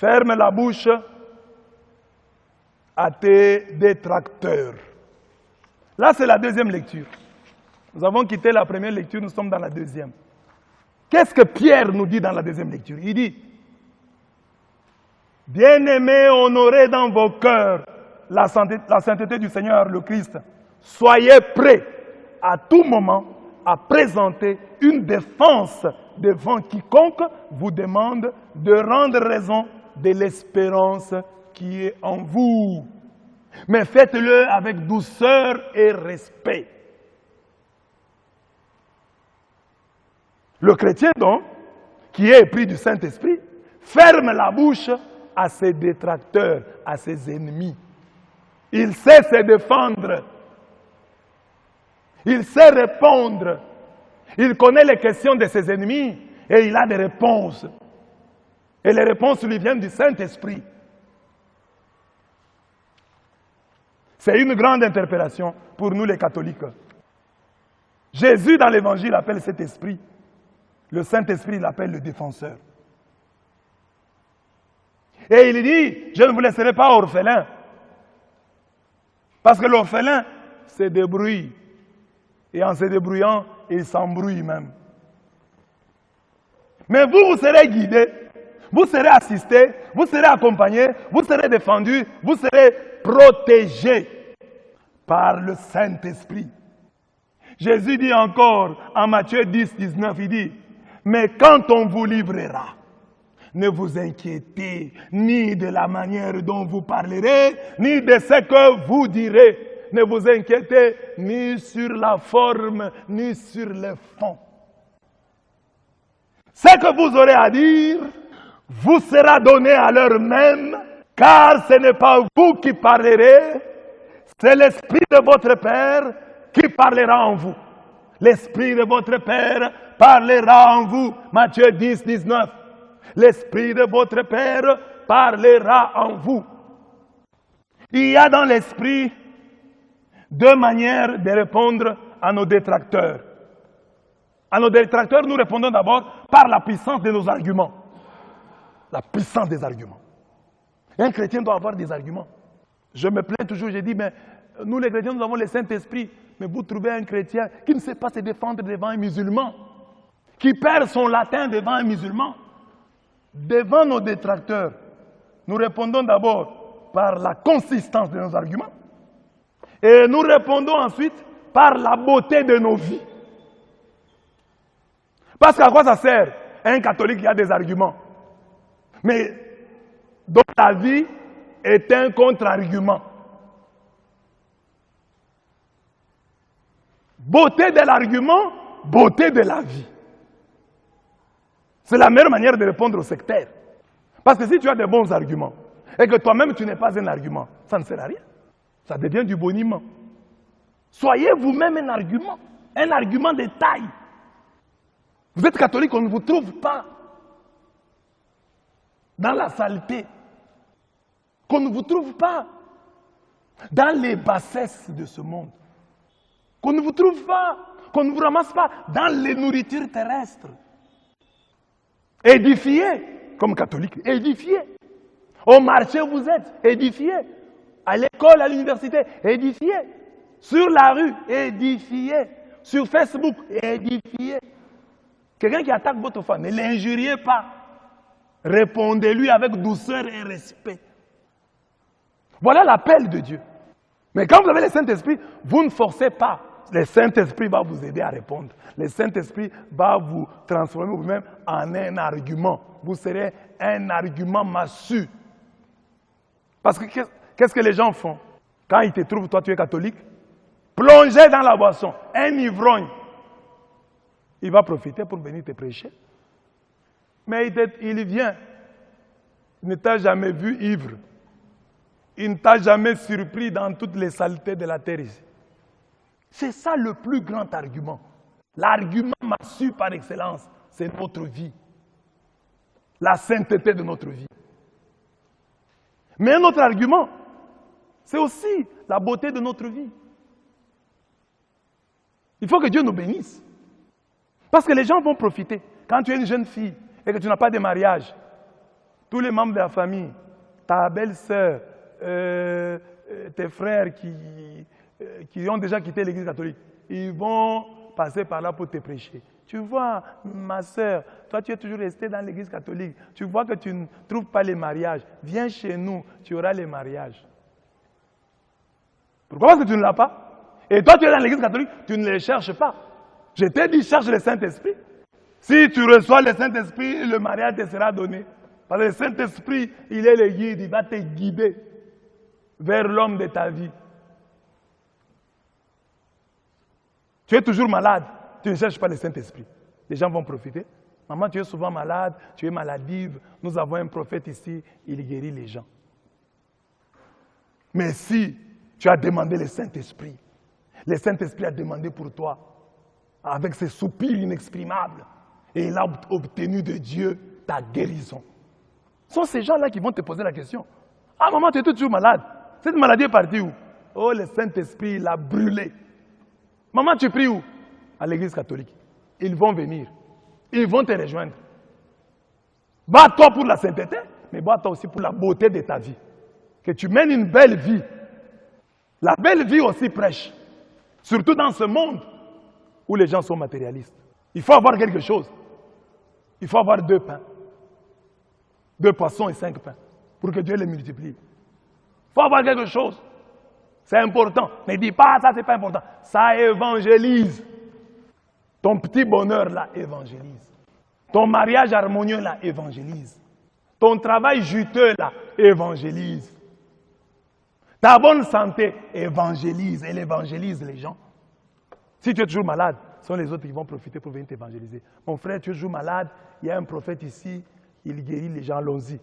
Ferme la bouche à tes détracteurs. Là, c'est la deuxième lecture. Nous avons quitté la première lecture, nous sommes dans la deuxième. Qu'est-ce que Pierre nous dit dans la deuxième lecture? Il dit, bien-aimés, honorez dans vos cœurs la sainteté du Seigneur, le Christ. Soyez prêts à tout moment à présenter une défense devant quiconque vous demande de rendre raison de l'espérance qui est en vous. Mais faites-le avec douceur et respect. Le chrétien, donc, qui est épris du Saint-Esprit, ferme la bouche à ses détracteurs, à ses ennemis. Il sait se défendre. Il sait répondre. Il connaît les questions de ses ennemis et il a des réponses. Et les réponses lui viennent du Saint-Esprit. C'est une grande interpellation pour nous les catholiques. Jésus dans l'évangile appelle cet esprit. Le Saint-Esprit l'appelle le défenseur. Et il dit, je ne vous laisserai pas orphelin. Parce que l'orphelin se débrouille. Et en se débrouillant, il s'embrouille même. Mais vous, vous serez guidés, vous serez assistés, vous serez accompagnés, vous serez défendus, vous serez protégés par le Saint-Esprit. Jésus dit encore en Matthieu 10, 19, il dit, mais quand on vous livrera, ne vous inquiétez ni de la manière dont vous parlerez, ni de ce que vous direz. Ne vous inquiétez ni sur la forme, ni sur le fond. Ce que vous aurez à dire vous sera donné à l'heure même, car ce n'est pas vous qui parlerez, c'est l'Esprit de votre Père qui parlera en vous. L'Esprit de votre Père parlera en vous. Matthieu 10, 19. L'Esprit de votre Père parlera en vous. Il y a dans l'Esprit deux manières de répondre à nos détracteurs. À nos détracteurs, nous répondons d'abord par la puissance de nos arguments. La puissance des arguments. Un chrétien doit avoir des arguments. Je me plains toujours, je dis, mais nous les chrétiens, nous avons le Saint-Esprit. Mais vous trouvez un chrétien qui ne sait pas se défendre devant un musulman, qui perd son latin devant un musulman. Devant nos détracteurs, nous répondons d'abord par la consistance de nos arguments. Et nous répondons ensuite par la beauté de nos vies. Parce qu'à quoi ça sert un catholique qui a des arguments, mais dont la vie est un contre-argument? Beauté de l'argument, beauté de la vie. C'est la meilleure manière de répondre aux sectaires. Parce que si tu as de bons arguments et que toi-même tu n'es pas un argument, ça ne sert à rien. Ça devient du boniment. Soyez vous-même un argument de taille. Vous êtes catholique, on ne vous trouve pas dans la saleté, qu'on ne vous trouve pas dans les bassesses de ce monde, qu'on ne vous trouve pas, qu'on ne vous ramasse pas dans les nourritures terrestres. Édifiez, comme catholique, édifiez. Au marché, vous êtes édifiés. À l'école, à l'université, édifiez. Sur la rue, édifiez. Sur Facebook, édifiez. Quelqu'un qui attaque votre femme, ne l'injuriez pas. Répondez-lui avec douceur et respect. Voilà l'appel de Dieu. Mais quand vous avez le Saint-Esprit, vous ne forcez pas. Le Saint-Esprit va vous aider à répondre. Le Saint-Esprit va vous transformer vous-même en un argument. Vous serez un argument massue. Parce que qu'est-ce que les gens font? Quand ils te trouvent, toi tu es catholique, plongé dans la boisson, un ivrogne, il va profiter pour venir te prêcher. Mais il vient, il ne t'a jamais vu ivre. Il ne t'a jamais surpris dans toutes les saletés de la terre ici. C'est ça le plus grand argument. L'argument massue par excellence, c'est notre vie. La sainteté de notre vie. Mais un autre argument, c'est aussi la beauté de notre vie. Il faut que Dieu nous bénisse. Parce que les gens vont profiter. Quand tu es une jeune fille et que tu n'as pas de mariage, tous les membres de la famille, ta belle-sœur, tes frères qui ont déjà quitté l'église catholique, ils vont passer par là pour te prêcher. Tu vois, ma sœur, toi tu es toujours restée dans l'église catholique. Tu vois que tu ne trouves pas les mariages. Viens chez nous, tu auras les mariages. Pourquoi? Parce que tu ne l'as pas. Et toi tu es dans l'église catholique, tu ne les cherches pas. Je t'ai dit, cherche le Saint-Esprit. Si tu reçois le Saint-Esprit, le mariage te sera donné. Parce que le Saint-Esprit, il est le guide, il va te guider vers l'homme de ta vie. Tu es toujours malade, tu ne cherches pas le Saint-Esprit. Les gens vont profiter. Maman, tu es souvent malade, tu es maladive. Nous avons un prophète ici, il guérit les gens. Mais si tu as demandé le Saint-Esprit, le Saint-Esprit a demandé pour toi, avec ses soupirs inexprimables, et il a obtenu de Dieu ta guérison. Ce sont ces gens-là qui vont te poser la question. Ah maman, tu es toujours malade. Cette maladie est partie où? Oh, le Saint-Esprit l'a brûlé. Maman, tu pries où? À l'église catholique. Ils vont venir. Ils vont te rejoindre. Bats-toi pour la sainteté, mais bats-toi aussi pour la beauté de ta vie. Que tu mènes une belle vie. La belle vie aussi prêche. Surtout dans ce monde où les gens sont matérialistes. Il faut avoir quelque chose. Il faut avoir 2 pains. 2 poissons et 5 pains. Pour que Dieu les multiplie. Il faut avoir quelque chose. C'est important. Ne dis pas, ça c'est pas important. Ça évangélise. Ton petit bonheur là, évangélise. Ton mariage harmonieux là, évangélise. Ton travail juteux là, évangélise. Ta bonne santé, évangélise. Elle évangélise les gens. Si tu es toujours malade, ce sont les autres qui vont profiter pour venir t'évangéliser. Mon frère, tu es toujours malade, il y a un prophète ici, il guérit les gens, allons-y.